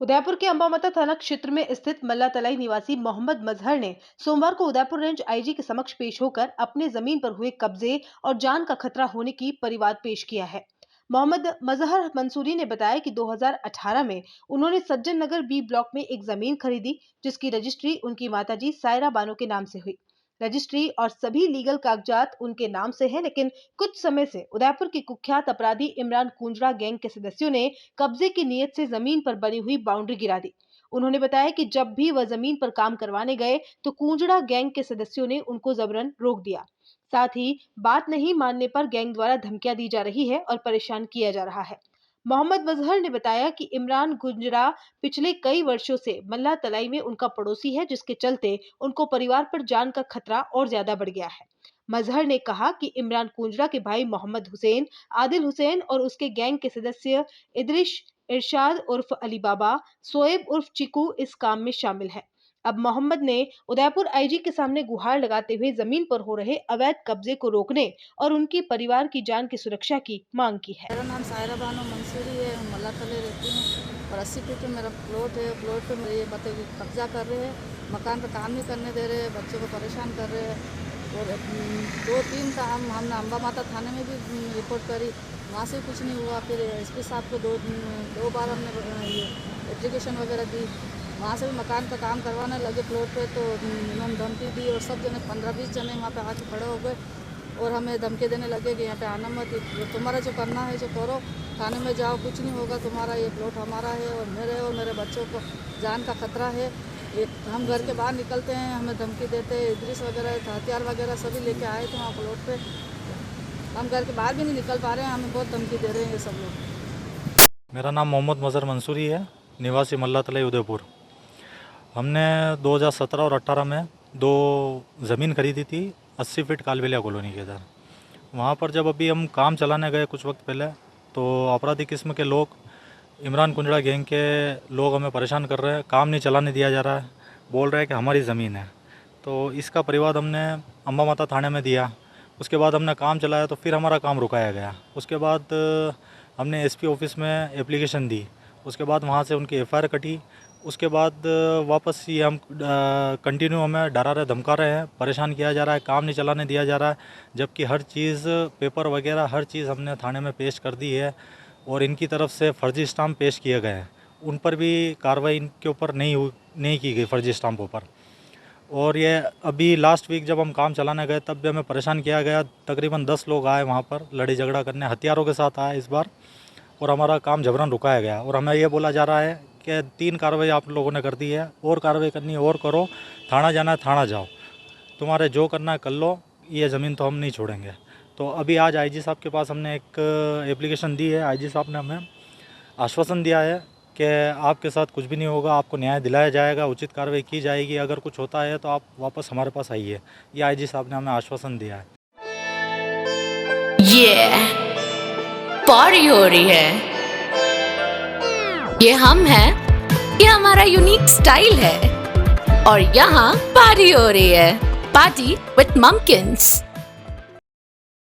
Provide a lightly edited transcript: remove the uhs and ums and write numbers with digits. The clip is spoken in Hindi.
उदयपुर के अंबामाता थाना क्षेत्र में स्थित मल्ला तलाई निवासी मोहम्मद मजहर ने सोमवार को उदयपुर रेंज आईजी के समक्ष पेश होकर अपने जमीन पर हुए कब्जे और जान का खतरा होने की परिवाद पेश किया है। मोहम्मद मजहर मंसूरी ने बताया कि 2018 में उन्होंने सज्जन नगर बी ब्लॉक में एक जमीन खरीदी, जिसकी रजिस्ट्री उनकी माताजी सायरा बानो के नाम से हुई। रजिस्ट्री और सभी लीगल कागजात उनके नाम से हैं, लेकिन कुछ समय से उदयपुर के कुख्यात अपराधी इमरान कुंजड़ा गैंग के सदस्यों ने कब्जे की नीयत से जमीन पर बनी हुई बाउंड्री गिरा दी। उन्होंने बताया कि जब भी वह जमीन पर काम करवाने गए तो कुंजड़ा गैंग के सदस्यों ने उनको जबरन रोक दिया। साथ ही बात नहीं मानने पर गैंग द्वारा धमकियां दी जा रही है और परेशान किया जा रहा है। मोहम्मद मजहर ने बताया कि इमरान गुंजरा पिछले कई वर्षों से मल्ला तलाई में उनका पड़ोसी है, जिसके चलते उनको परिवार पर जान का खतरा और ज्यादा बढ़ गया है। मजहर ने कहा कि इमरान कुंजरा के भाई मोहम्मद हुसैन, आदिल हुसैन और उसके गैंग के सदस्य इदरिश, इरशाद उर्फ अली बाबा, सोएब उर्फ चिकू इस काम में शामिल है। अब मोहम्मद ने उदयपुर आईजी के सामने गुहार लगाते हुए जमीन पर हो रहे अवैध कब्जे को रोकने और उनके परिवार की जान की सुरक्षा की मांग की है। मेरा नाम सायरा बानो मंसूरी है, मल्ला तले रहती हूँ और 80 फीट में मेरा प्लॉट है। प्लॉट पे मेरे ये बताइए कब्जा कर रहे हैं, मकान पे काम नहीं करने दे रहे हैं, बच्चों को परेशान कर रहे हैं। और 2-3 काम हमने अंबामाता थाने में भी रिपोर्ट करी, वहाँ से कुछ नहीं हुआ। फिर एसपी साहब को दो बार हमने ये एप्लीकेशन वगैरह दी, वहाँ से भी मकान का काम करवाने लगे प्लॉट पे, तो उन्होंने धमकी दी और सब जने 15-20 जने वहाँ पे आके खड़े हो गए और हमें धमकी देने लगे कि यहाँ पे आना मत, तुम्हारा जो करना है जो करो, थाने में जाओ, कुछ नहीं होगा, तुम्हारा ये प्लॉट हमारा है और मेरे बच्चों को जान का खतरा है। हम घर के बाहर निकलते हैं, हमें धमकी देते हैं। इदरिस वगैरह हथियार वगैरह सभी लेके आए थे वहाँ प्लॉट पे, हम घर के बाहर भी नहीं निकल पा रहे हैं, हमें बहुत धमकी दे रहे हैं ये सब लोग। मेरा नाम मोहम्मद मजहर मंसूरी है, निवासी मल्ला तलाई उदयपुर। हमने 2017 और 18 में 2 ज़मीन खरीदी थी 80 फीट कालबेलिया कॉलोनी के इधर। वहाँ पर जब अभी हम काम चलाने गए कुछ वक्त पहले, तो अपराधी किस्म के लोग, इमरान कुंजड़ा गैंग के लोग हमें परेशान कर रहे हैं, काम नहीं चलाने दिया जा रहा है, बोल रहे हैं कि हमारी ज़मीन है। तो इसका परिवाद हमने अंबामाता थाने में दिया। उसके बाद हमने काम चलाया तो फिर हमारा काम रुकाया गया। उसके बाद हमने एसपी ऑफिस में एप्लीकेशन दी, उसके बाद वहाँ से उनकी एफआईआर कटी। उसके बाद वापस ये हम कंटिन्यू हमें डरा रहे, धमका रहे हैं, परेशान किया जा रहा है, काम नहीं चलाने दिया जा रहा है, जबकि हर चीज़ पेपर वगैरह हर चीज़ हमने थाने में पेश कर दी है और इनकी तरफ से फर्जी स्टाम्प पेश किए गए हैं। उन पर भी कार्रवाई इनके ऊपर नहीं की गई फर्जी स्टाम्पों पर। और ये अभी लास्ट वीक जब हम काम चलाने गए तब भी हमें परेशान किया गया। तकरीबन 10 लोग आए वहाँ पर लड़ाई झगड़ा करने, हथियारों के साथ आए इस बार, और हमारा काम जबरन रुकाया गया। और हमें ये बोला जा रहा है कि 3 कार्रवाई आप लोगों ने कर दी है, और कार्रवाई करनी है और करो, थाना जाना है थाना जाओ, तुम्हारे जो करना है कर लो, ये ज़मीन तो हम नहीं छोड़ेंगे। तो अभी आज आईजी साहब के पास हमने एक एप्लीकेशन दी है। आईजी साहब ने हमें आश्वासन दिया है कि आपके साथ कुछ भी नहीं होगा, आपको न्याय दिलाया जाएगा, उचित कार्रवाई की जाएगी, अगर कुछ होता है तो आप वापस हमारे पास आइए। ये आईजी साहब ने हमें आश्वासन दिया है। ये पार्टी हो रही है, ये हम हैं, ये हमारा यूनिक स्टाइल है और यहाँ पार्टी हो रही है। Party with ममकिन्स।